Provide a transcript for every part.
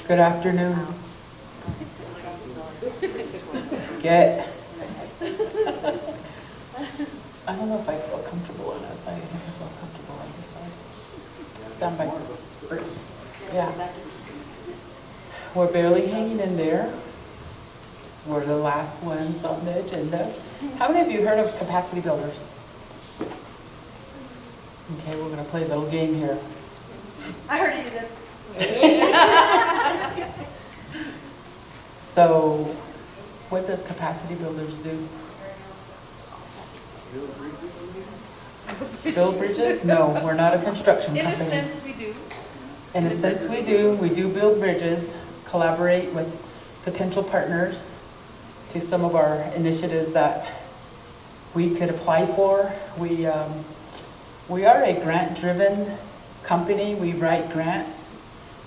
Good afternoon. Get. I don't know if I feel comfortable on that side. I think I feel comfortable on this side. Stand by. Yeah. We're barely hanging in there. We're the last ones on the agenda. How many of you heard of capacity builders? Okay, we're going to play a little game here. I heard you did. So, what does capacity builders do? Build bridges? No, we're not a construction company. In a sense, we do. In a sense, we do. We do build bridges, collaborate with potential partners to some of our initiatives that we could apply for. We are a grant-driven company. We write grants.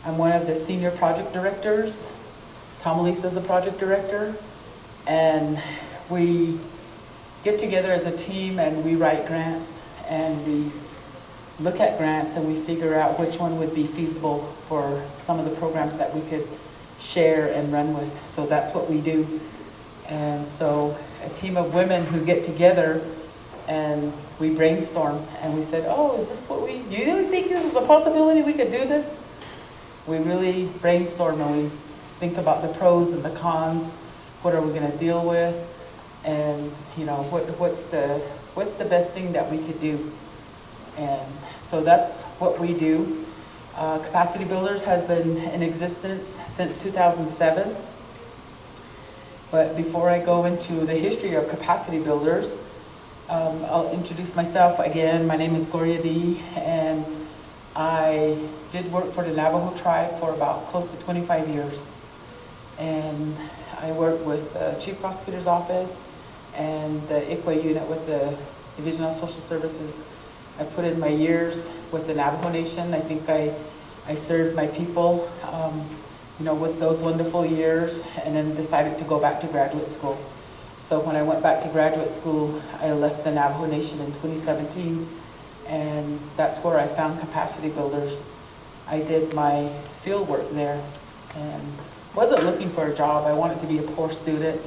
I'm one of the senior project directors. Thomalisa is a project director. And we get together as a team and we write grants and we look at grants and we figure out which one would be feasible for some of the programs that we could share and run with. So that's what we do. And so a team of women who get together and we brainstorm and we said, oh, is this what you really think this is a possibility we could do this? We really brainstorm and we think about the pros and the cons. What are we going to deal with? And you know, what's the best thing that we could do? And so that's what we do. Capacity Builders has been in existence since 2007. But before I go into the history of Capacity Builders, I'll introduce myself again. My name is Gloria D, and I did work for the Navajo tribe for about close to 25 years. And I worked with the Chief Prosecutor's Office and the ICWA unit with the Division of Social Services. I put in my years with the Navajo Nation. I think I served my people, you know, with those wonderful years, and then decided to go back to graduate school. So when I went back to graduate school, I left the Navajo Nation in 2017, and that's where I found Capacity Builders. I did my field work there and wasn't looking for a job. I wanted to be a poor student,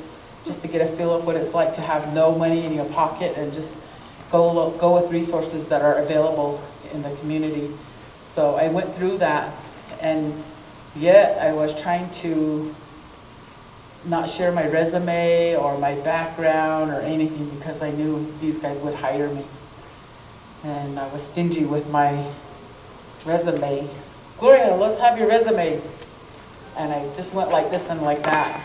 just to get a feel of what it's like to have no money in your pocket and just go with resources that are available in the community. So I went through that, and yet I was trying to not share my resume or my background or anything because I knew these guys would hire me. And I was stingy with my resume. Gloria, let's have your resume. And I just went like this and like that.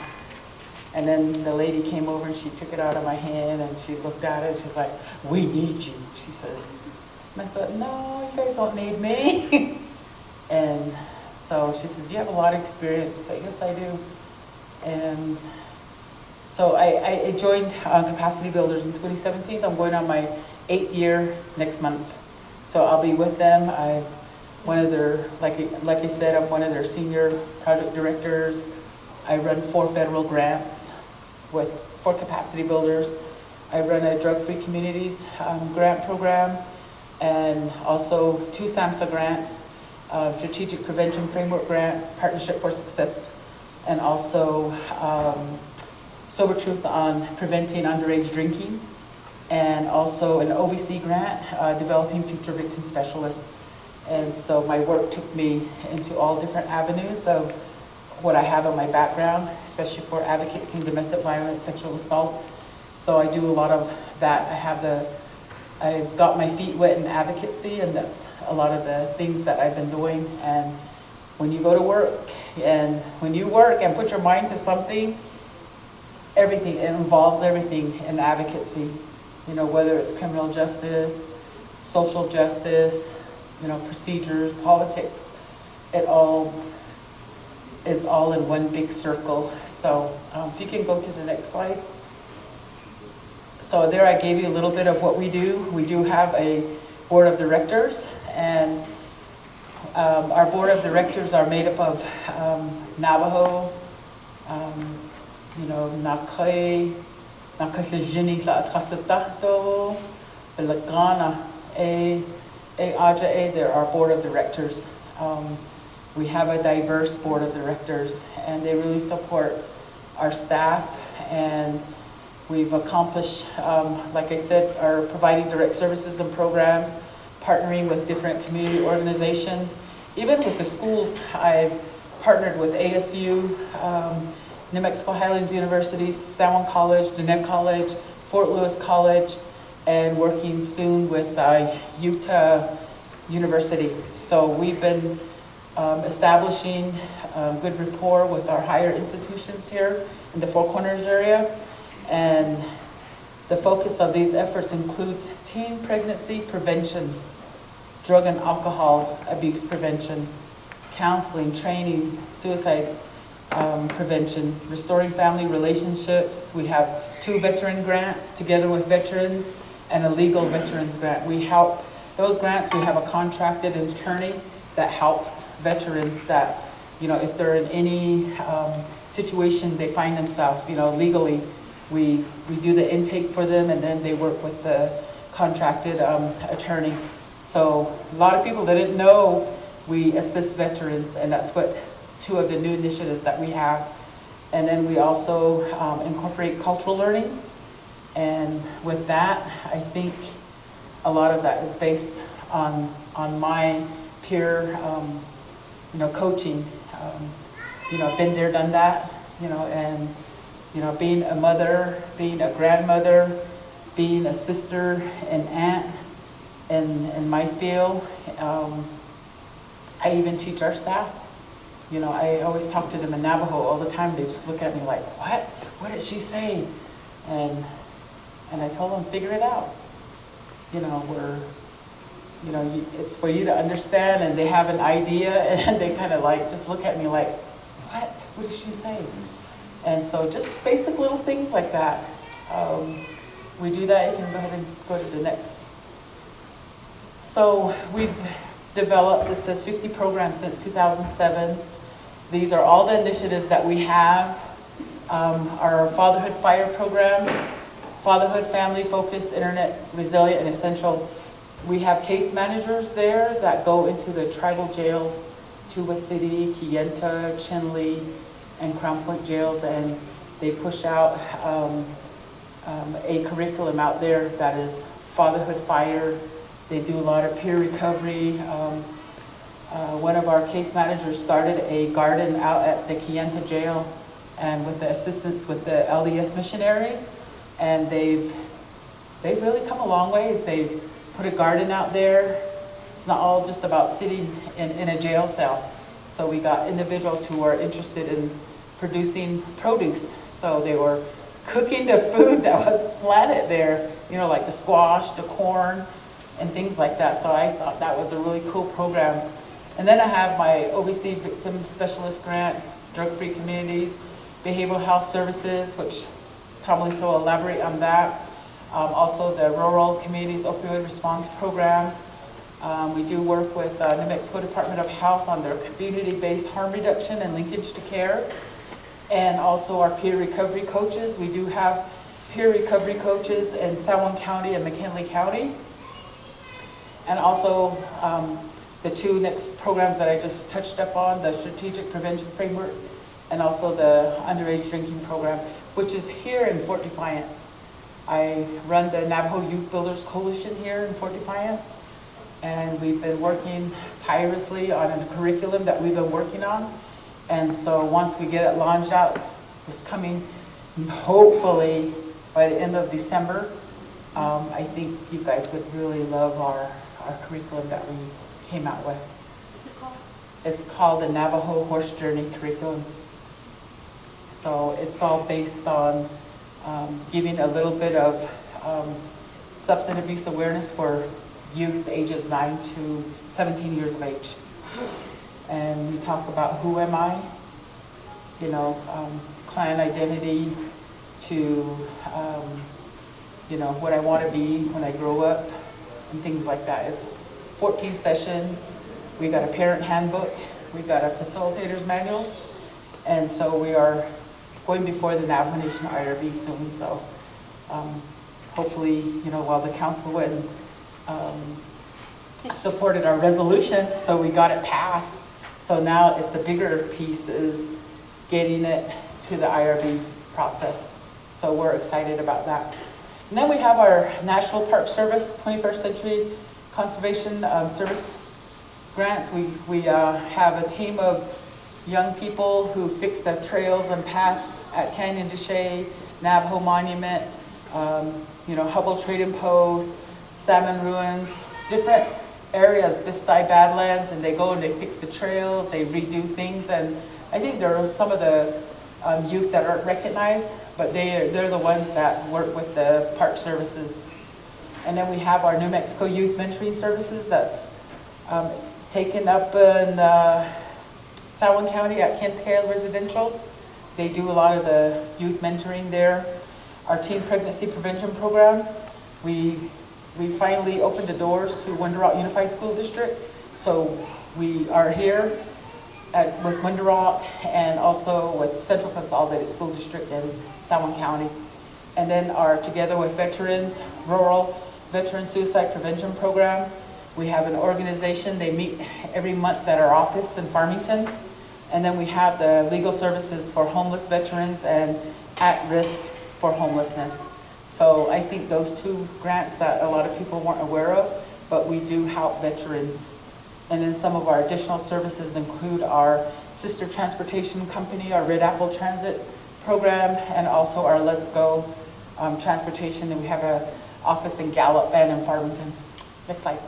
And then the lady came over and she took it out of my hand and she looked at it and she's like, we need you, she says. And I said, no, you guys don't need me. And so she says, you have a lot of experience. I said, yes, I do. And so I joined Capacity Builders in 2017. I'm going on my 8th year next month. So I'll be with them. I'm one of their, like I said, I'm one of their senior project directors. I run 4 federal grants for Capacity Builders. I run a drug-free communities grant program, and also 2 SAMHSA grants, Strategic Prevention Framework Grant, Partnership for Success, and also Sober Truth on preventing underage drinking, and also an OVC grant, Developing Future Victim Specialists. And so my work took me into all different avenues of what I have in my background, especially for advocacy in domestic violence, sexual assault. So I do a lot of that. I've got my feet wet in advocacy, and that's a lot of the things that I've been doing. And when you go to work, and when you work and put your mind to something, it involves everything in advocacy. You know, whether it's criminal justice, social justice, you know, procedures, politics, it all is all in one big circle. So if you can go to the next slide. So there I gave you a little bit of what we do. We do have a board of directors, and our board of directors are made up of Navajo, you know, Nakai, Nakajini La Trasatato, Belagana, A Aja A, they're our board of directors. We have a diverse board of directors, and they really support our staff, and we've accomplished, like I said, are providing direct services and programs, partnering with different community organizations. Even with the schools, I've partnered with ASU, New Mexico Highlands University, San Juan College, Diné College, Fort Lewis College, and working soon with Utah University. So we've been establishing good rapport with our higher institutions here in the Four Corners area. And the focus of these efforts includes teen pregnancy prevention, drug and alcohol abuse prevention, counseling, training, suicide prevention, restoring family relationships. We have 2 veteran grants together with veterans and a legal veterans grant. We help those grants. We have a contracted attorney that helps veterans that, if they're in any situation they find themselves, legally, we do the intake for them, and then they work with the contracted attorney. So a lot of people didn't know we assist veterans, and that's what 2 of the new initiatives that we have. And then we also incorporate cultural learning. And with that, I think a lot of that is based on my peer, coaching. I've been there, done that, and, being a mother, being a grandmother, being a sister and aunt in my field. I even teach our staff. I always talk to them in Navajo all the time. They just look at me like, what? What did she say? And I told them, figure it out. It's for you to understand, and they have an idea, and they kind of just look at me like, what? What did she say? And so just basic little things like that. We do that. You can go ahead and go to the next. So we've developed, this says 50 programs since 2007. These are all the initiatives that we have. Our Fatherhood Fire program, Fatherhood Family Focused, Internet Resilient and Essential. We have case managers there that go into the tribal jails, Tuba City, Kayenta, Chinle, and Crown Point jails, and they push out a curriculum out there that is Fatherhood Fire. They do a lot of peer recovery. One of our case managers started a garden out at the Kayenta jail, and with the assistance with the LDS missionaries, and they've really come a long ways. They've put a garden out there. It's not all just about sitting in a jail cell. So we got individuals who are interested in producing produce. So they were cooking the food that was planted there, like the squash, the corn, and things like that. So I thought that was a really cool program. And then I have my OVC Victim Specialist Grant, Drug-Free Communities, Behavioral Health Services, which Thomalisa will elaborate on that. Also the Rural Communities Opioid Response Program. We do work with New Mexico Department of Health on their community-based harm reduction and linkage to care. And also our peer recovery coaches. We do have peer recovery coaches in San Juan County and McKinley County. And also the 2 next programs that I just touched up on, the Strategic Prevention Framework, and also the Underage Drinking Program, which is here in Fort Defiance. I run the Navajo Youth Builders Coalition here in Fort Defiance, and we've been working tirelessly on a curriculum that we've been working on. And so once we get it launched out, it's coming hopefully by the end of December. I think you guys would really love our curriculum that we came out with. It's called the Navajo Horse Journey Curriculum. So it's all based on giving a little bit of substance abuse awareness for youth ages 9 to 17 years of age. And we talk about who am I, clan identity, to what I want to be when I grow up, and things like that. It's 14 sessions. We got a parent handbook. We got a facilitator's manual. And so we are going before the Navajo Nation IRB soon. So hopefully, while the council went supported our resolution, so we got it passed. So now it's the bigger piece is getting it to the IRB process. So we're excited about that. And then we have our National Park Service 21st Century Conservation Service grants. We have a team of young people who fix the trails and paths at Canyon de Chelly, Navajo Monument, Hubble Trading Post, Salmon Ruins, different areas, Bistai Badlands, and they go and they fix the trails, they redo things, and I think there are some of the youth that aren't recognized, but they're the ones that work with the park services. And then we have our New Mexico Youth Mentoring Services that's taken up in Salwin County at Kent Hale Residential. They do a lot of the youth mentoring there. Our Teen Pregnancy Prevention Program, we finally opened the doors to Window Unified School District. So we are here with Window Rock and also with Central Consolidated School District in Salwin County. And then our Together with Veterans, Rural Veteran Suicide Prevention Program. We have an organization, they meet every month at our office in Farmington. And then we have the Legal Services for Homeless Veterans and At Risk for Homelessness. So I think those two grants that a lot of people weren't aware of, but we do help veterans. And then some of our additional services include our sister transportation company, our Red Apple Transit program, and also our Let's Go transportation. And we have an office in Gallup and in Farmington. Next slide.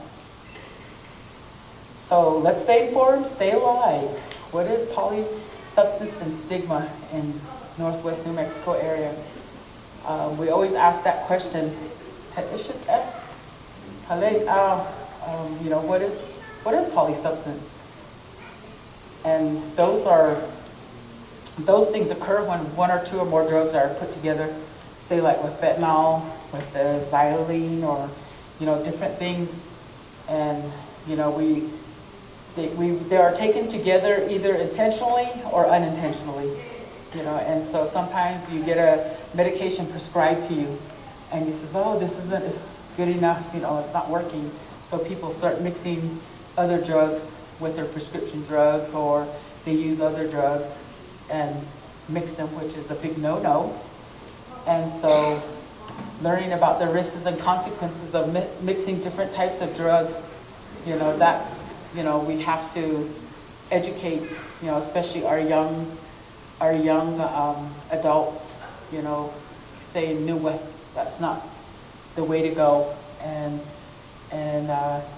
So let's stay informed, stay alive. What is PolySubstance and Stigma in Northwest New Mexico area? We always ask that question. What is polysubstance? And those things occur when one or two or more drugs are put together, say like with fentanyl, with the xylene, or different things, and they are taken together either intentionally or unintentionally, and so sometimes you get a medication prescribed to you and you says, oh, this isn't good enough, it's not working. So people start mixing other drugs with their prescription drugs, or they use other drugs and mix them, which is a big no-no. And so learning about the risks and consequences of mixing different types of drugs, that's, we have to educate, especially our young adults, saying no, that's not the way to go. And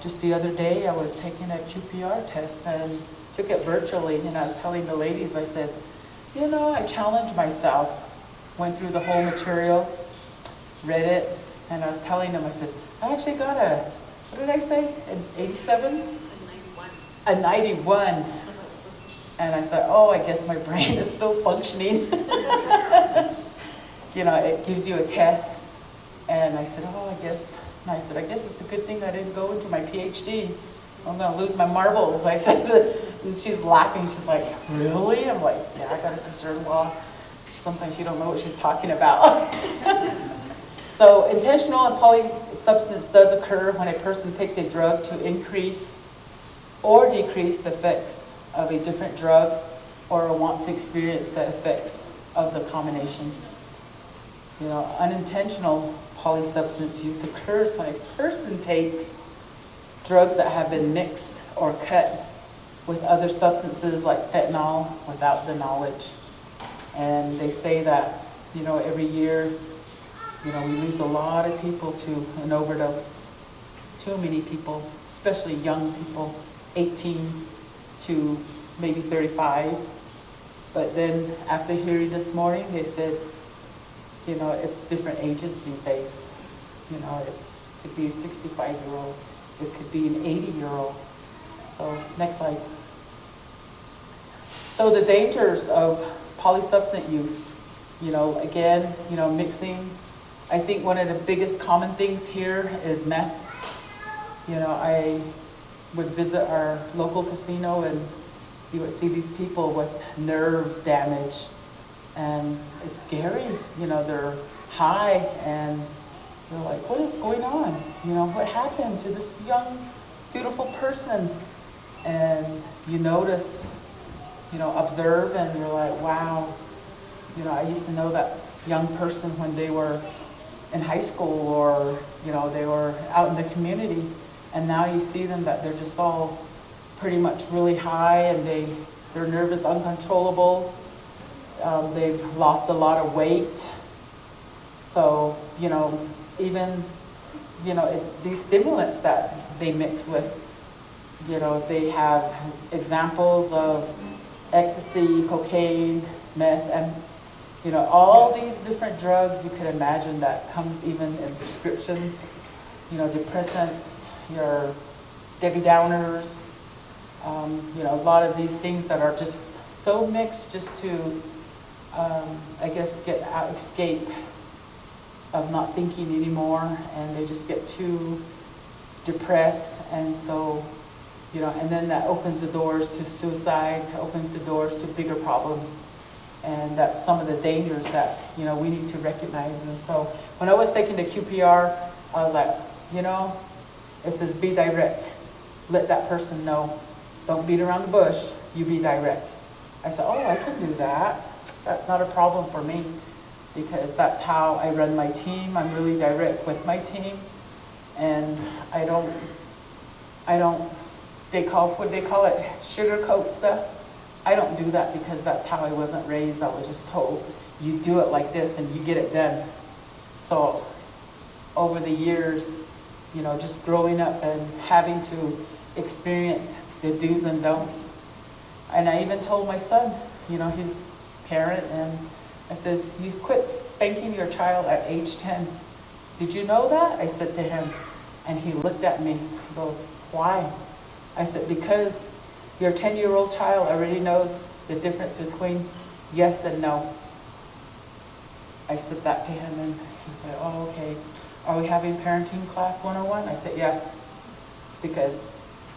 just the other day, I was taking a QPR test and took it virtually, and I was telling the ladies, I said, I challenged myself, went through the whole material, read it, and I was telling them, I said, I actually got what did I say, an 87? A 91. And I said, oh, I guess my brain is still functioning. It gives you a test. And I said, I guess it's a good thing I didn't go into my PhD. I'm going to lose my marbles. I said, and she's laughing. She's like, really? I'm like, yeah, I got a sister-in-law. Sometimes you don't know what she's talking about. So intentional and polysubstance does occur when a person takes a drug to increase or decrease the effects of a different drug, or wants to experience the effects of the combination. Unintentional polysubstance use occurs when a person takes drugs that have been mixed or cut with other substances like fentanyl without the knowledge. And they say that, every year, we lose a lot of people to an overdose. Too many people, especially young people, 18 to maybe 35. But then after hearing this morning, they said, it's different ages these days. It could be a 65-year-old, it could be an 80-year-old. So next slide. So the dangers of polysubstance use, again, mixing. I think one of the biggest common things here is meth. I would visit our local casino and you would see these people with nerve damage, and it's scary. They're high and they're like, what is going on? What happened to this young, beautiful person? And you notice, observe, and you're like, wow, I used to know that young person when they were in high school, or, they were out in the community, and now you see them that they're just all pretty much really high, and they're nervous, uncontrollable. They've lost a lot of weight. So, even, these stimulants that they mix with, they have examples of ecstasy, cocaine, meth, and, all these different drugs you could imagine that comes even in prescription, depressants, your Debbie Downers, a lot of these things that are just so mixed just to, I guess, escape of not thinking anymore, and they just get too depressed, and so, and then that opens the doors to suicide, opens the doors to bigger problems, and that's some of the dangers that, we need to recognize. And so when I was taking the QPR, I was like, it says be direct. Let that person know. Don't beat around the bush, you be direct. I said, oh, I can do that. That's not a problem for me, because that's how I run my team. I'm really direct with my team, and I don't, what they call it, sugarcoat stuff. I don't do that, because that's how I wasn't raised. I was just told, you do it like this and you get it done. So over the years, just growing up and having to experience the do's and don'ts. And I even told my son, his parent, and I says, you quit spanking your child at age 10. Did you know that? I said to him, and he looked at me, he goes, why? I said, because your 10-year-old child already knows the difference between yes and no. I said that to him, and he said, oh, okay. Are we having parenting class 101? I said, yes. Because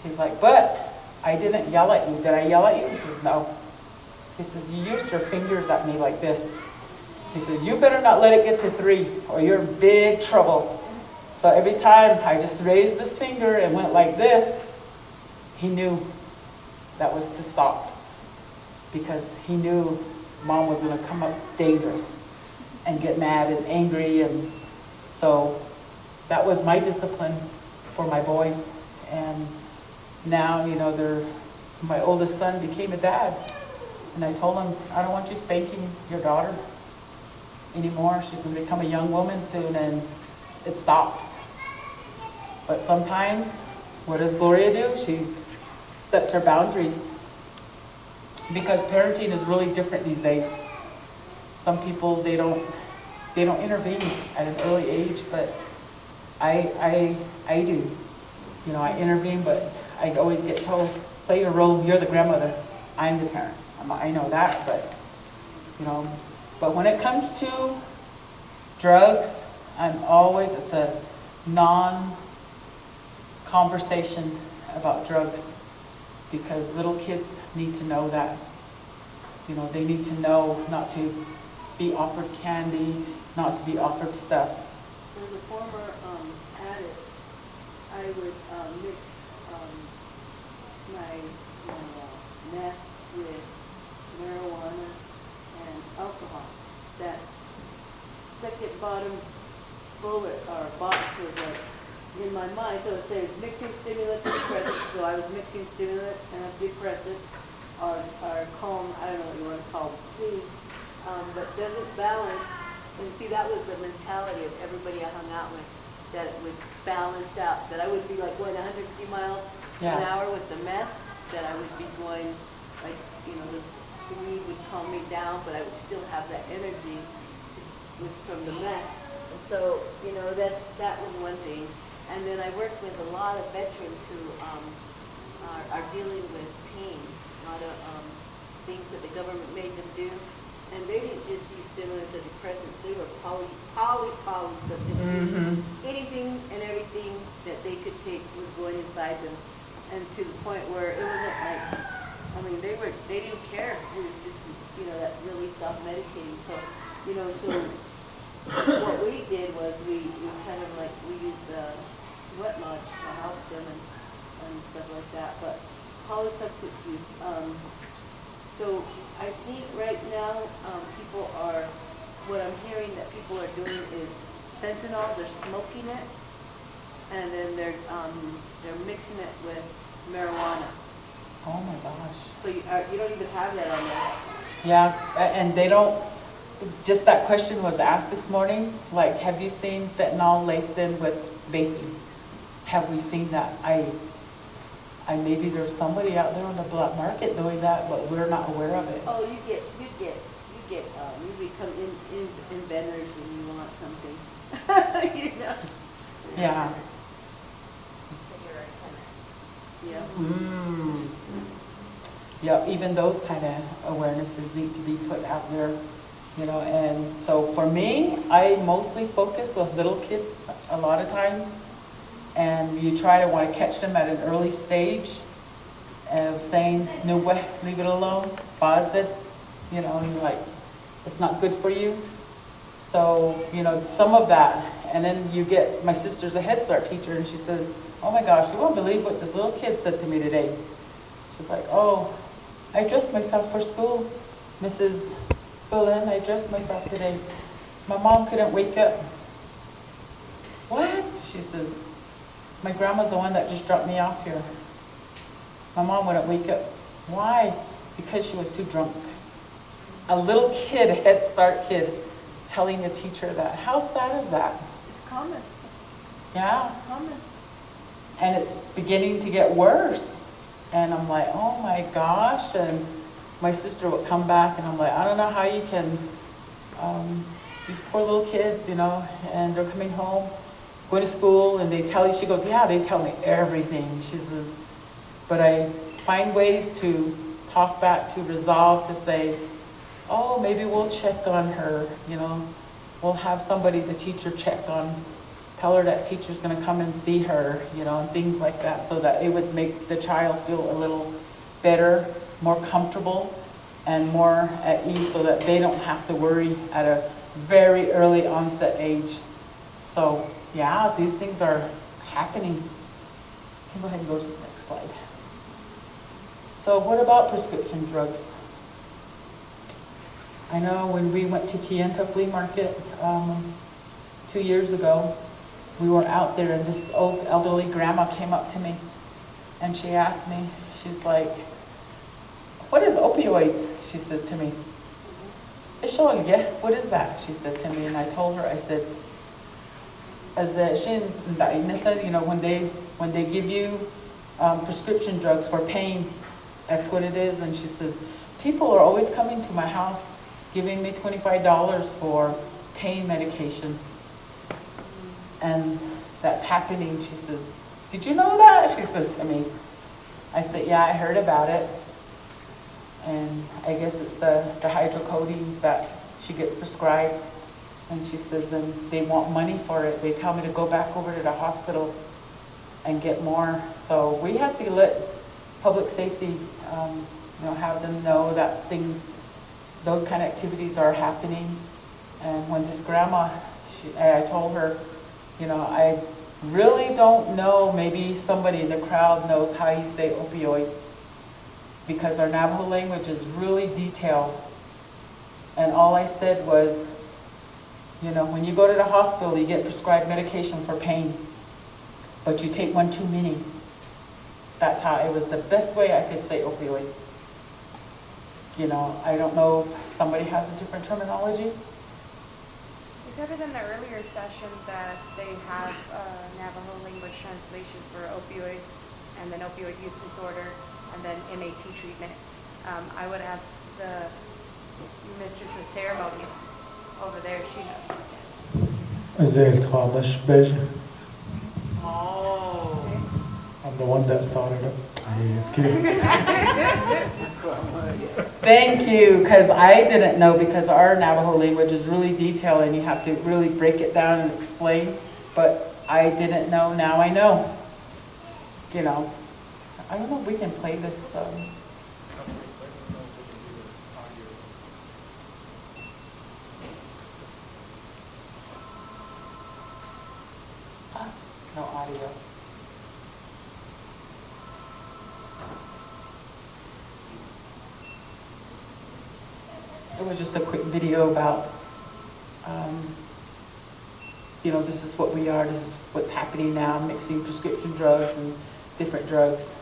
he's like, but I didn't yell at you. Did I yell at you? He says, no. He says, you used your fingers at me like this. He says, you better not let it get to 3 or you're in big trouble. So every time I just raised this finger and went like this, he knew that was to stop, because he knew mom was going to come up dangerous and get mad and angry. And so that was my discipline for my boys. And now, my oldest son became a dad. And I told him, I don't want you spanking your daughter anymore. She's going to become a young woman soon, and it stops. But sometimes, what does Gloria do? She steps her boundaries. Because parenting is really different these days. Some people, they don't intervene at an early age, but I do. I intervene, but I always get told, play your role, you're the grandmother, I'm the parent. I know that, but, but when it comes to drugs, it's a non-conversation about drugs, because little kids need to know that. They need to know not to be offered candy, not to be offered stuff. As a former addict, I would mix my meth with marijuana and alcohol. That second bottom bullet or box was in my mind, so it says mixing stimulant and depressant. So I was mixing stimulant and a depressant, or calm, I don't know what you want to call it, but doesn't balance. And see, that was the mentality of everybody I hung out with, that it would balance out, that I would be like going 150 miles an hour with the meth, that I would be going like, the weed would calm me down, but I would still have that energy from the meth. And so, that was one thing. And then I worked with a lot of veterans who are dealing with pain, a lot of things that the government made them do. And they didn't just use stimulants or depressants, they were PolySubstance. Anything and everything that they could take was going inside them. And to the point where it wasn't like, they didn't care. It was just, that really self-medicating. So, so what we did was we kind of like, we used sweat lodge to help them and stuff like that. But PolySubstance use. So I think right now, people are, what I'm hearing that people are doing is fentanyl, they're smoking it, and then they're mixing it with marijuana. Oh my gosh. So you don't even have that on there. Yeah, and they don't, just that question was asked this morning, like, have you seen fentanyl laced in with vaping? Have we seen that? Maybe there's somebody out there on the black market doing that, but we're not aware of it. Oh, you become inventors when you want something. You know? Yeah. Yeah. Mm. Yeah, even those kind of awarenesses need to be put out there, you know. And so for me, I mostly focus with little kids a lot of times. And you try to want to catch them at an early stage of saying, no way, leave it alone, bad it, you know, and you're like, it's not good for you. So, you know, some of that. And then you get, my sister's a Head Start teacher, and she says, oh my gosh, you won't believe what this little kid said to me today. She's like, oh, I dressed myself for school, Mrs. Berlin, I dressed myself today. My mom couldn't wake up. What? She says, my grandma's the one that just dropped me off here. My mom wouldn't wake up. Why? Because she was too drunk. A little kid, a Head Start kid, telling a teacher that. How sad is that? It's common. Yeah. It's common. And it's beginning to get worse. And I'm like, oh my gosh. And my sister would come back and I'm like, I don't know how you can, these poor little kids, you know, and they're coming home, going to school, and they tell you, she goes, yeah, they tell me everything. She says, but I find ways to talk back, to resolve, to say, oh, maybe we'll check on her, you know, we'll have somebody, the teacher, check on, tell her that teacher's gonna come and see her, you know, and things like that, so that it would make the child feel a little better, more comfortable, and more at ease, so that they don't have to worry at a very early onset age. So, yeah, these things are happening. Okay, go ahead and go to the next slide. So what about prescription drugs? I know when we went to Kayenta Flea Market 2 years ago, we were out there and this old elderly grandma came up to me and she asked me, she's like, what is opioids? She says to me. What is that? She said to me, and I told her, I said, you know, when they give you prescription drugs for pain, that's what it is. And she says, people are always coming to my house giving me $25 for pain medication. And that's happening. She says, did you know that? She says to me. I said, yeah, I heard about it. And I guess it's the hydrocodone that she gets prescribed. And she says, and they want money for it. They tell me to go back over to the hospital and get more. So we have to let public safety, you know, have them know that those kind of activities are happening. And when this grandma, I told her, you know, I really don't know, maybe somebody in the crowd knows how you say opioids, because our Navajo language is really detailed. And all I said was, you know, when you go to the hospital, you get prescribed medication for pain, but you take one too many. That's how, it was the best way I could say opioids. You know, I don't know if somebody has a different terminology. You said it in the earlier session that they have Navajo language translation for opioid, and then opioid use disorder, and then MAT treatment. I would ask the mistress of ceremonies over there, she knows. زي الخامش بيجي. Oh. I'm the one that thought it up. Just kidding. Thank you, because I didn't know, because our Navajo language is really detailed and you have to really break it down and explain, but I didn't know, now I know. You know, I don't know if we can play this. No audio. It was just a quick video about, this is what we are, this is what's happening now, mixing prescription drugs and different drugs.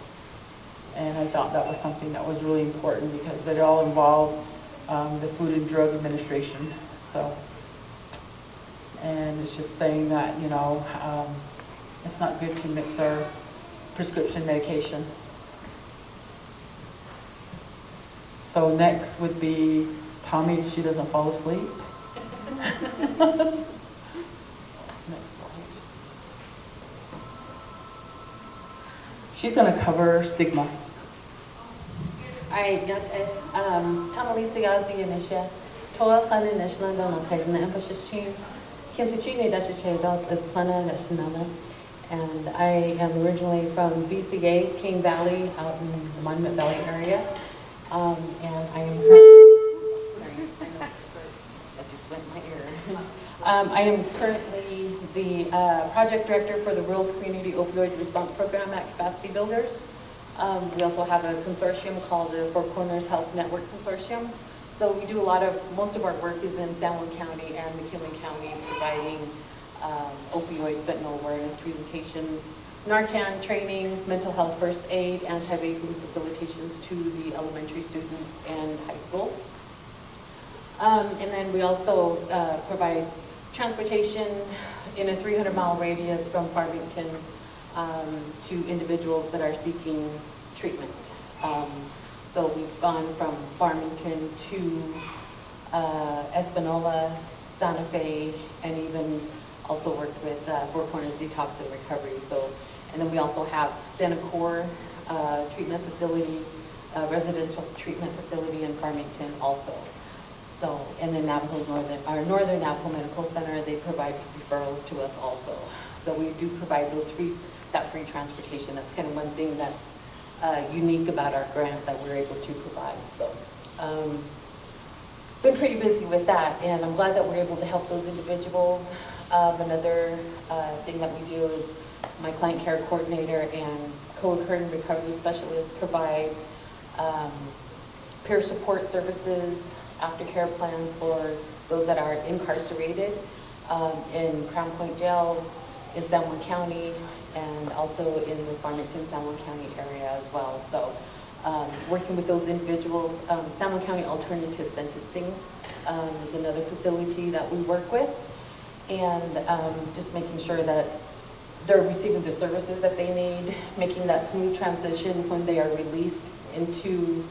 And I thought that was something that was really important because it all involved the Food and Drug Administration. So, and it's just saying that, it's not good to mix our prescription medication. So next would be Tommy, if she doesn't fall asleep. Next slide. She's going to cover stigma. Alright, Thomalisa, Yazzie, and Isha. Toa Khana National Donald Emphasis Chin. Kimfuchini Dashiche Dot is Khana National. And I am originally from VCA, King Valley, out in the Monument Valley area. And I am that just went in my ear. I am currently the project director for the Rural Community Opioid Response Program at Capacity Builders. We also have a consortium called the Four Corners Health Network Consortium. So we do most of our work is in San Juan County and McKinley County, providing opioid fentanyl awareness presentations, Narcan training, mental health first aid, anti-vaping facilitations to the elementary students and high school. And then we also provide transportation in a 300-mile radius from Farmington to individuals that are seeking treatment. So we've gone from Farmington to Espanola, Santa Fe, and even also worked with Four Corners Detox and Recovery. So, and then we also have Santa Cora treatment facility, residential treatment facility in Farmington also. So, and then our Northern Navajo Medical Center, they provide referrals to us also. So we do provide that free transportation. That's kind of one thing that's unique about our grant that we're able to provide. So, been pretty busy with that, and I'm glad that we're able to help those individuals. Another thing that we do is my client care coordinator and co-occurring recovery specialist provide peer support services, aftercare plans for those that are incarcerated in Crown Point jails, in San Juan County, and also in the Farmington, San Juan County area as well. So working with those individuals, San Juan County Alternative Sentencing is another facility that we work with, and just making sure that they're receiving the services that they need, making that smooth transition when they are released into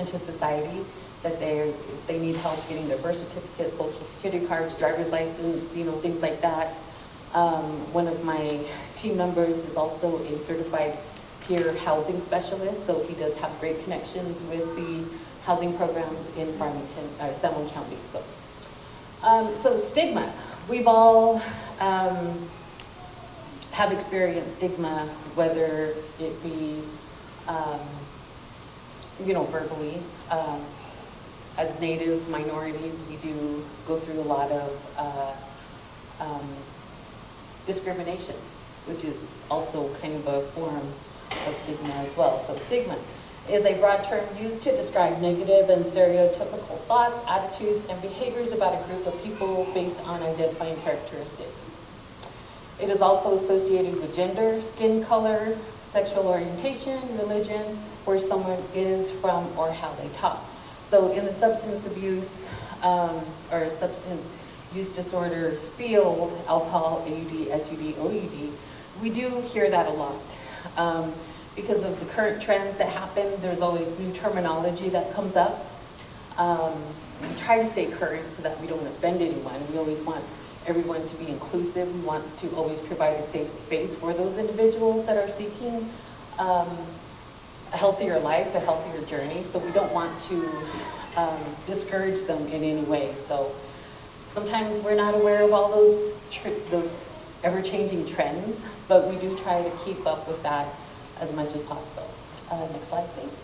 society, that if they need help getting their birth certificate, social security cards, driver's license, things like that. One of my team members is also a certified peer housing specialist, so he does have great connections with the housing programs in Farmington, or San Juan County. So, so stigma. We've all have experienced stigma, whether it be, verbally. As natives, minorities, we do go through a lot of discrimination, which is also kind of a form of stigma as well. So stigma is a broad term used to describe negative and stereotypical thoughts, attitudes, and behaviors about a group of people based on identifying characteristics. It is also associated with gender, skin color, sexual orientation, religion, where someone is from, or how they talk. So in the substance abuse or substance use disorder field, alcohol, AUD, SUD, OUD, we do hear that a lot. Because of the current trends that happen, there's always new terminology that comes up. We try to stay current so that we don't offend anyone. We always want everyone to be inclusive. We want to always provide a safe space for those individuals that are seeking a healthier life, a healthier journey. So we don't want to discourage them in any way. So sometimes we're not aware of all those ever-changing trends, but we do try to keep up with that as much as possible. Next slide, please.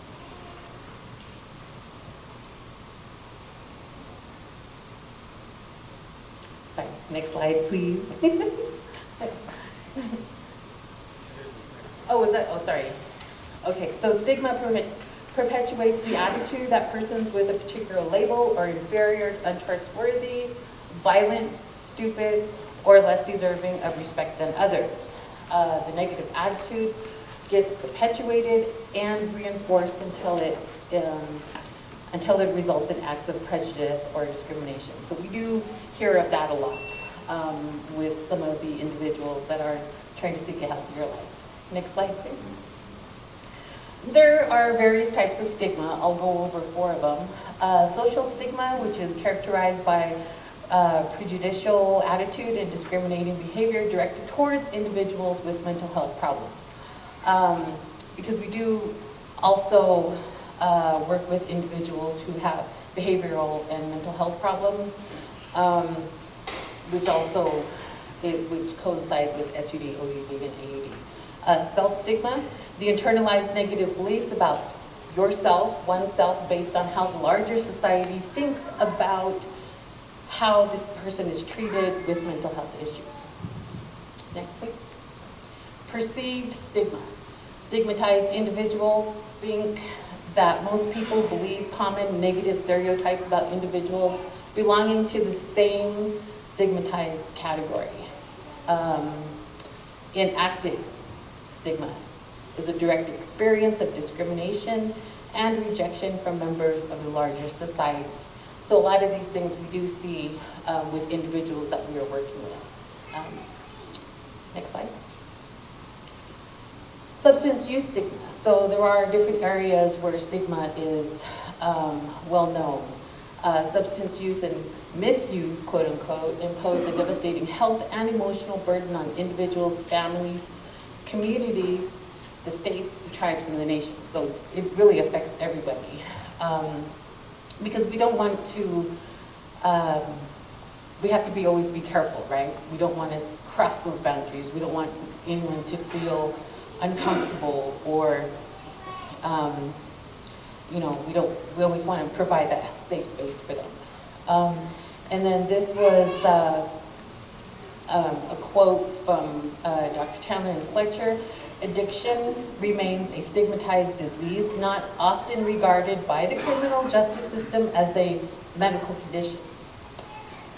Sorry, next slide, please. Oh, was that? Oh, sorry. Okay, so stigma perpetuates the attitude that persons with a particular label are inferior, untrustworthy, violent, stupid, or less deserving of respect than others. The negative attitude gets perpetuated and reinforced until it results in acts of prejudice or discrimination. So we do hear of that a lot with some of the individuals that are trying to seek a healthier life. Next slide, please. There are various types of stigma. I'll go over 4 of them. Social stigma, which is characterized by prejudicial attitude and discriminating behavior directed towards individuals with mental health problems. Because we do also work with individuals who have behavioral and mental health problems, which coincides with SUD, OUD, and AUD. Self-stigma, the internalized negative beliefs about yourself, oneself, based on how the larger society thinks about how the person is treated with mental health issues. Next, please. Perceived stigma. Stigmatized individuals think that most people believe common negative stereotypes about individuals belonging to the same stigmatized category. Enacted stigma is a direct experience of discrimination and rejection from members of the larger society. So a lot of these things we do see with individuals that we are working with. Next slide. Substance use stigma. So there are different areas where stigma is well known. Substance use and misuse, quote unquote, impose a devastating health and emotional burden on individuals, families, communities, the states, the tribes, and the nations. So it really affects everybody. Because we don't want to, we have to always be careful, right? We don't want to cross those boundaries. We don't want anyone to feel uncomfortable or, we always want to provide that safe space for them. And then this was a quote from Dr. Chandler and Fletcher. Addiction remains a stigmatized disease, not often regarded by the criminal justice system as a medical condition.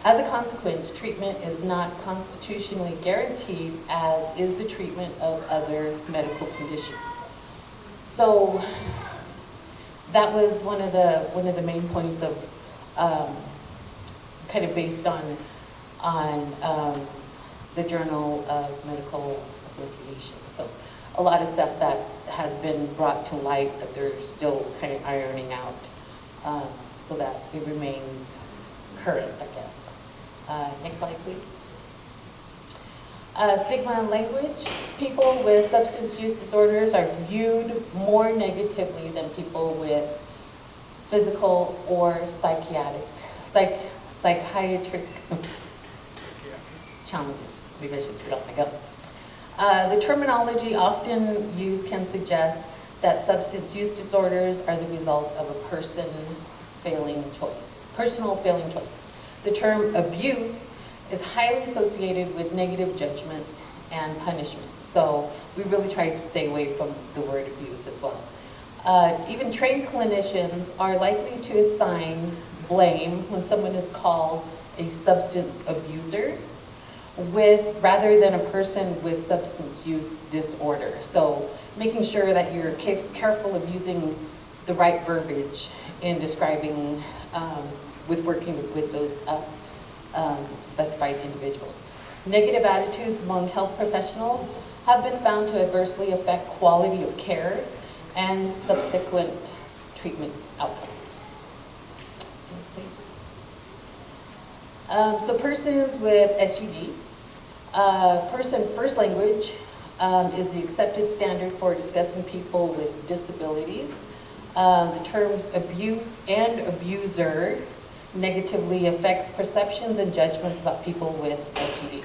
As a consequence, treatment is not constitutionally guaranteed, as is the treatment of other medical conditions. So that was one of the main points of kind of based on the Journal of Medical Association. So a lot of stuff that has been brought to light that they're still kind of ironing out so that it remains current, I guess. Next slide, please. Stigma and language. People with substance use disorders are viewed more negatively than people with physical or psychiatric challenges. Maybe I should spit out my gum. The terminology often used can suggest that substance use disorders are the result of a personal failing choice. The term abuse is highly associated with negative judgments and punishment. So we really try to stay away from the word abuse as well. Even trained clinicians are likely to assign blame when someone is called a substance abuser rather than a person with substance use disorder. So making sure that you're careful of using the right verbiage in describing with working with those specified individuals. Negative attitudes among health professionals have been found to adversely affect quality of care and subsequent treatment outcomes. Next, please. So persons with SUD, person first language is the accepted standard for discussing people with disabilities. The terms abuse and abuser negatively affects perceptions and judgments about people with SUD.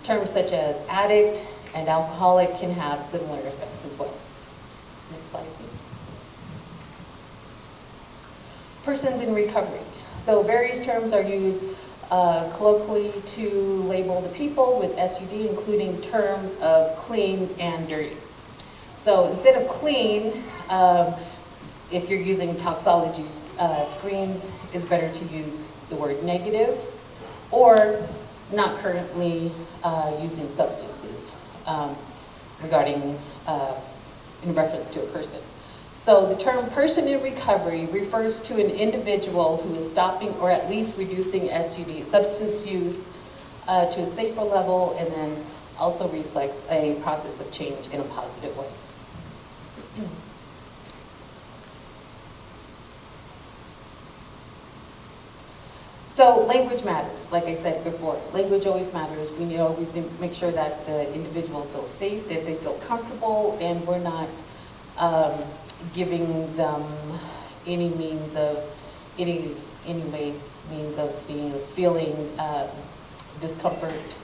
Terms such as addict and alcoholic can have similar effects as well. Next slide, please. Persons in recovery. So various terms are used colloquially to label the people with SUD, including terms of clean and dirty. So instead of clean, If you're using toxology screens, it's better to use the word negative, or not currently using substances regarding in reference to a person. So the term person in recovery refers to an individual who is stopping or at least reducing SUD, substance use, to a safer level, and then also reflects a process of change in a positive way. So language matters, like I said before. Language always matters. We always need to make sure that the individual feels safe, that they feel comfortable, and we're not giving them any means of, any means of feeling discomfort,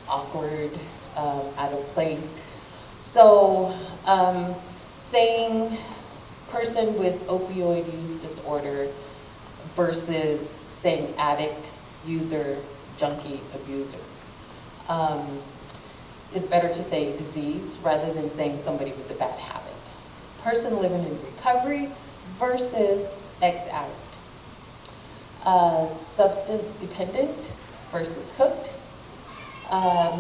awkward, out of place. So saying person with opioid use disorder versus saying addict, user, junkie, abuser. It's better to say disease rather than saying somebody with a bad habit. Person living in recovery versus ex-addict. Substance dependent versus hooked.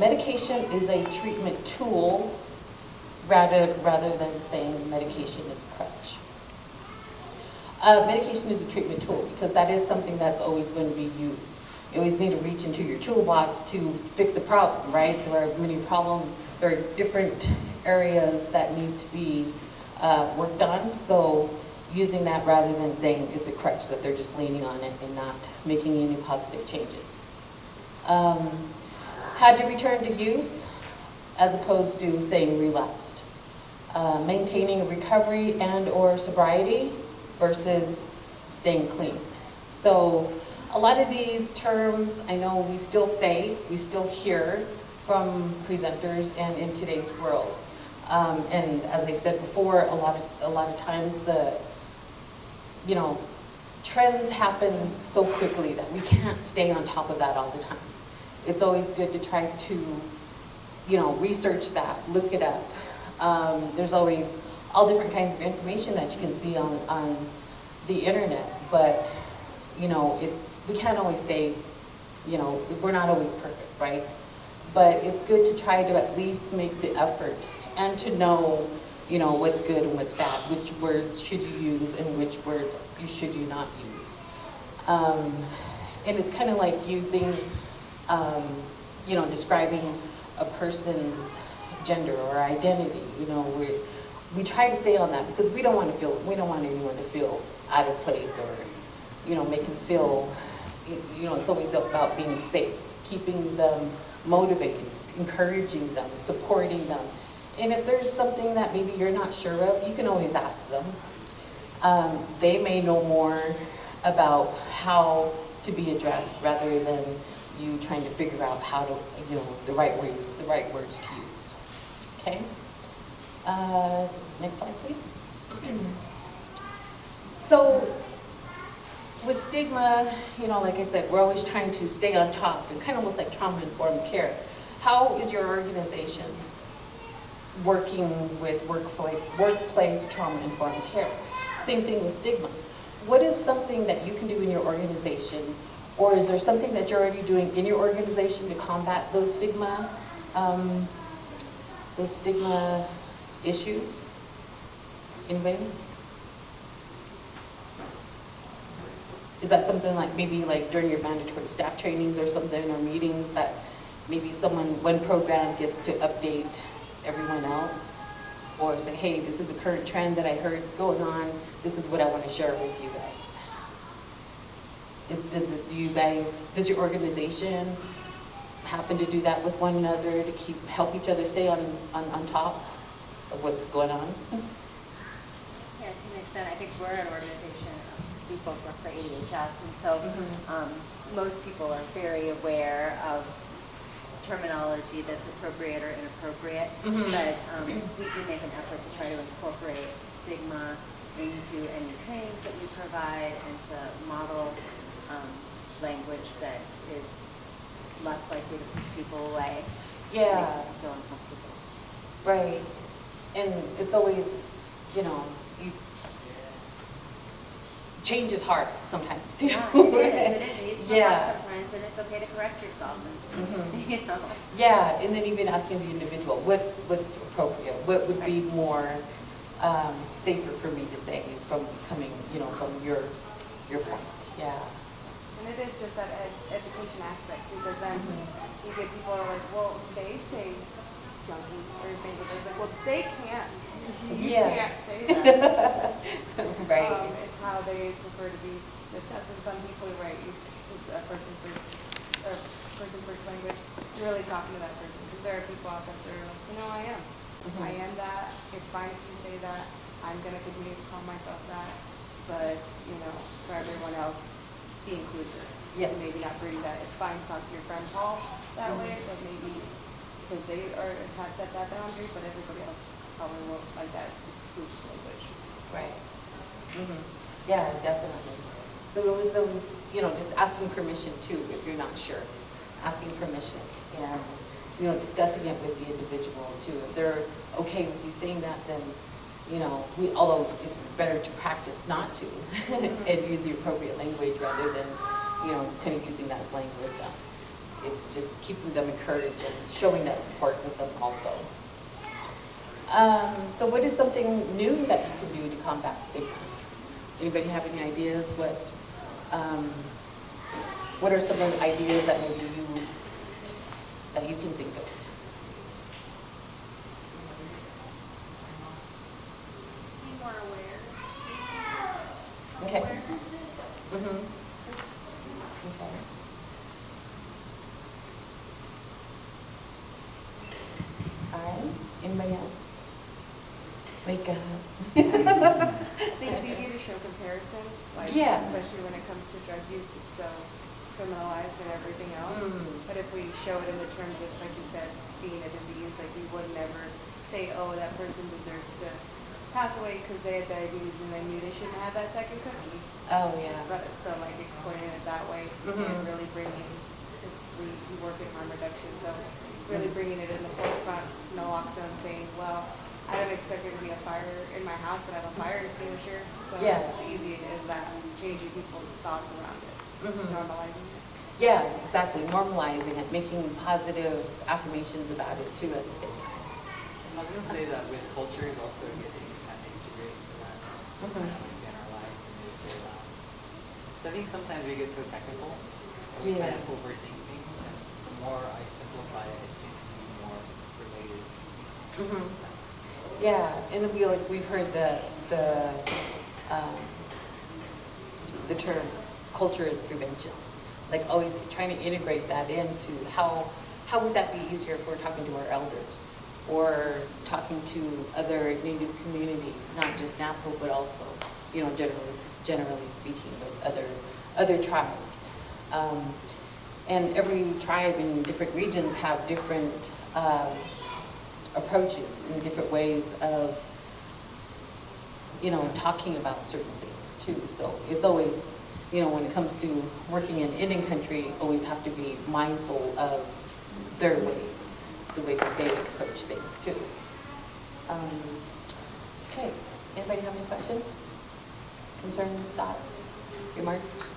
Medication is a treatment tool rather than saying medication is a crutch. Medication is a treatment tool because that is something that's always going to be used. You always need to reach into your toolbox to fix a problem, right? There are many problems. There are different areas that need to be worked on. So using that rather than saying it's a crutch, that they're just leaning on it and not making any positive changes. Had to return to use as opposed to saying relapsed. Maintaining a recovery and or sobriety versus staying clean. So a lot of these terms, I know we still hear from presenters and in today's world. And as I said before, a lot of times trends happen so quickly that we can't stay on top of that all the time. It's always good to try to, research that, look it up. There's always all different kinds of information that you can see on the internet, but we can't always stay, we're not always perfect, right? But it's good to try to at least make the effort and to know, what's good and what's bad, which words should you use and which words should you not use. And it's kind of like using, describing a person's gender or identity. We try to stay on that because we don't want anyone to feel out of place or, make them feel, it's always about being safe, keeping them motivated, encouraging them, supporting them. And if there's something that maybe you're not sure of, you can always ask them. They may know more about how to be addressed rather than you trying to figure out how to, the right words to use. Okay? Next slide, please. So with stigma, like I said, we're always trying to stay on top and kind of almost like trauma-informed care. How is your organization working with workplace trauma-informed care? Same thing with stigma. What is something that you can do in your organization, or is there something that you're already doing in your organization to combat those stigma issues? Anybody? Is that something like maybe like during your mandatory staff trainings or something, or meetings that maybe one program gets to update everyone else, or say, hey, this is a current trend that I heard is going on, this is what I want to share with you guys? Does your organization happen to do that with one another to help each other stay on top of what's going on? Yeah, to an extent, I think we're an organization, we both work for ADHS, and so most people are very aware of terminology that's appropriate or inappropriate, but we do make an effort to try to incorporate stigma into any trainings that we provide and to model language that is less likely to push people away. Yeah. Make them feel uncomfortable. Right. And it's always, you, change is hard sometimes too. Yeah, it is. You still Yeah. have sometimes, and it's okay to correct yourself. Mhm. You know. Yeah, and then even asking the individual, what's appropriate? What would be more safer for me to say from coming, you know, from your point? Yeah. And it is just that education aspect, because then you get people who are like, well, they say junkie or things like that. Well, they can't. You Yeah. can't say that. Right. It's how they prefer to be discussed. And some people, right, it's a person first language. You're really talking to that person, because there are people out there that are like, you know, I am. I am that. It's fine if you say that. I'm gonna continue to call myself that. But, you know, for everyone else, be inclusive. Yes. Maybe not bring that. It's fine to talk to your friend Paul that way, but maybe because they have set that boundary, but everybody else probably won't like that exclusive language. Right. Yeah, definitely. So it was always, you know, just asking permission too, if you're not sure. Asking permission and, you know, discussing it with the individual too. If they're okay with you saying that, then, you know, although it's better to practice not to and use the appropriate language rather than, you know, kind of using that slang with them. It's just keeping them encouraged and showing that support with them also. So what is something new that you can do to combat stigma? Anybody have any ideas? What are some of the ideas that maybe you can think of? Be more aware. Okay. Aware. Okay. All right. Anybody else? Wake up. I think it's easier to show comparisons, like Yeah. especially when it comes to drug use, it's so criminalized and everything else. But if we show it in the terms of, like you said, being a disease, like we would never say, oh, that person deserves to pass away because they had diabetes and they knew they shouldn't have that second cookie. Oh, yeah. But so like explaining it that way and really bringing, we work in harm reduction, so really bringing it in the forefront, naloxone, saying, well, I don't expect there to be a fire in my house, but I have a fire extinguisher. So Yeah. the easy is that changing people's thoughts around it, normalizing it. Yeah, exactly. Normalizing it, making positive affirmations about it too at the same time. I was going to say that with culture is also getting kind of integrated into that in our lives. So I think sometimes we get so technical, we kind of overthink things, and the more I simplify it, it seems to be more related. Yeah, and then we've heard the term culture is prevention. Like always trying to integrate that into how would that be easier if we're talking to our elders or talking to other Native communities, not just Navajo, but also, you know, generally speaking with other tribes. And every tribe in different regions have different approaches and different ways of, you know, talking about certain things too. So it's always, you know, when it comes to working in Indian country, always have to be mindful of their ways, the way that they approach things too. Okay, anybody have any questions, concerns, thoughts, remarks?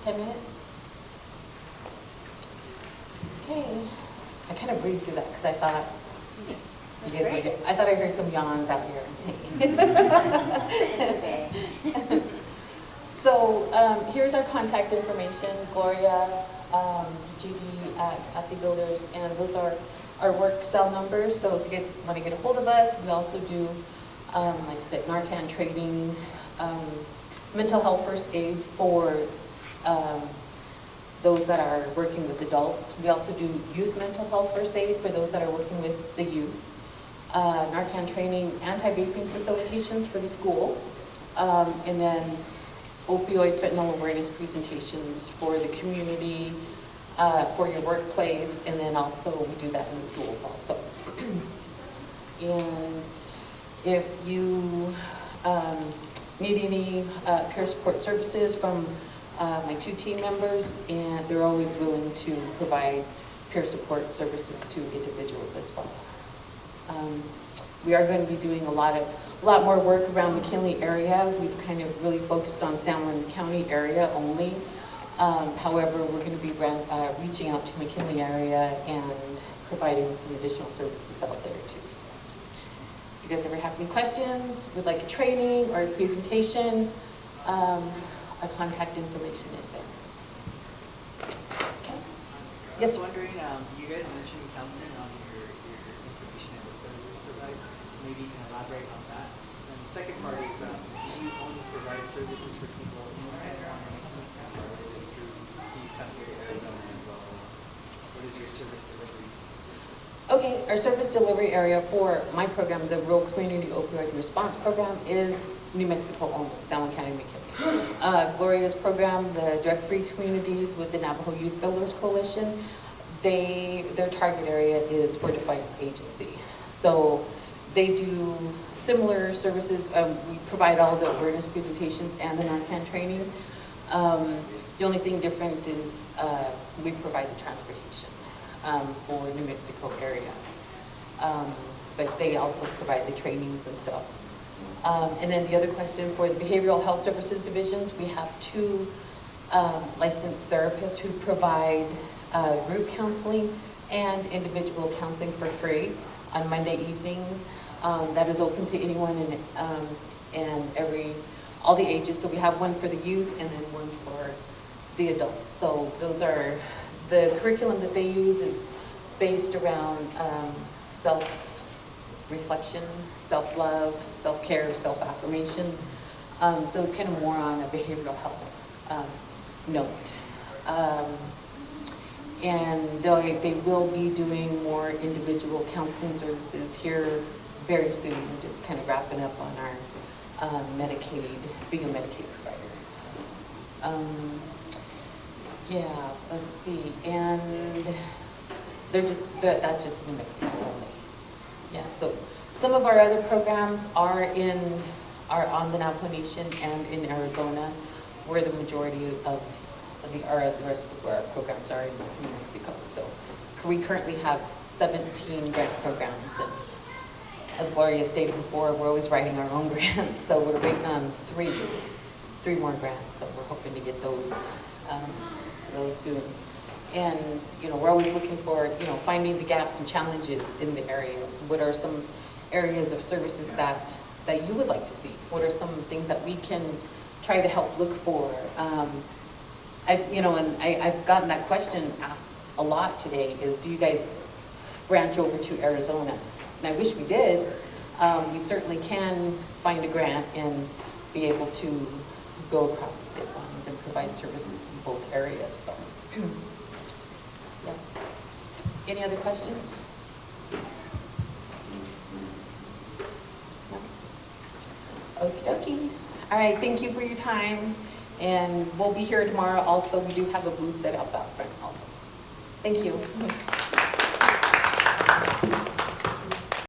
10 minutes? Okay, I kind of breezed through that because I thought you guys would I thought I heard some yawns out here. So here's our contact information, Gloria, GD at Yazzie Builders, and those are our work cell numbers. So if you guys want to get a hold of us, we also do, like I said, Narcan training, mental health first aid for those that are working with adults. We also do youth mental health first aid for those that are working with the youth. Narcan training, anti-vaping facilitations for the school, and then opioid fentanyl awareness presentations for the community, for your workplace, and then also we do that in the schools also. And if you need any peer support services from my 2 team members, and they're always willing to provide peer support services to individuals as well. We are going to be doing a lot more work around McKinley area. We've kind of really focused on San Juan County area only. However, we're going to be reaching out to McKinley area and providing some additional services out there too. So, if you guys ever have any questions, would like a training or a presentation, our contact information is there. Okay. I was wondering, you guys mentioned counseling on your information and what services you provide, so maybe you can elaborate on that. And the second part is, do you only provide services for people in San Juan or is it through, do you come here to Arizona as well? What is your service delivery? Okay, our service delivery area for my program, the Rural Community Opioid Response Program, is New Mexico only, San Juan County, McKinley. Gloria's program, the drug-free communities with the Navajo Youth Builders Coalition, their target area is for Defiance Agency. So they do similar services. We provide all the awareness presentations and the Narcan training. The only thing different is we provide the transportation for New Mexico area. But they also provide the trainings and stuff. And then the other question for the Behavioral Health Services Divisions, we have 2 licensed therapists who provide group counseling and individual counseling for free on Monday evenings. That is open to anyone and all the ages. So we have one for the youth and then one for the adults. So those are, the curriculum that they use is based around self-reflection, self-love, self-care, self-affirmation. So it's kind of more on a behavioral health note. And they will be doing more individual counseling services here very soon. We're just kind of wrapping up on our Medicaid, being a Medicaid provider. Yeah, let's see. And that's just New Mexico only. Yeah, so some of our other programs are on the Navajo Nation and in Arizona, where the majority of the rest of our programs are in New Mexico. So we currently have 17 grant programs, and as Gloria stated before, we're always writing our own grants, so we're waiting on three more grants, so we're hoping to get those soon. And we're always looking for finding the gaps and challenges in the areas. What are some areas of services that you would like to see? What are some things that we can try to help look for? I've gotten that question asked a lot today, is do you guys branch over to Arizona? And I wish we did. We certainly can find a grant and be able to go across the state lines and provide services in both areas. So, yeah. Any other questions? No? Okie dokie. All right, thank you for your time. And we'll be here tomorrow also. We do have a booth set up out front also. Thank you.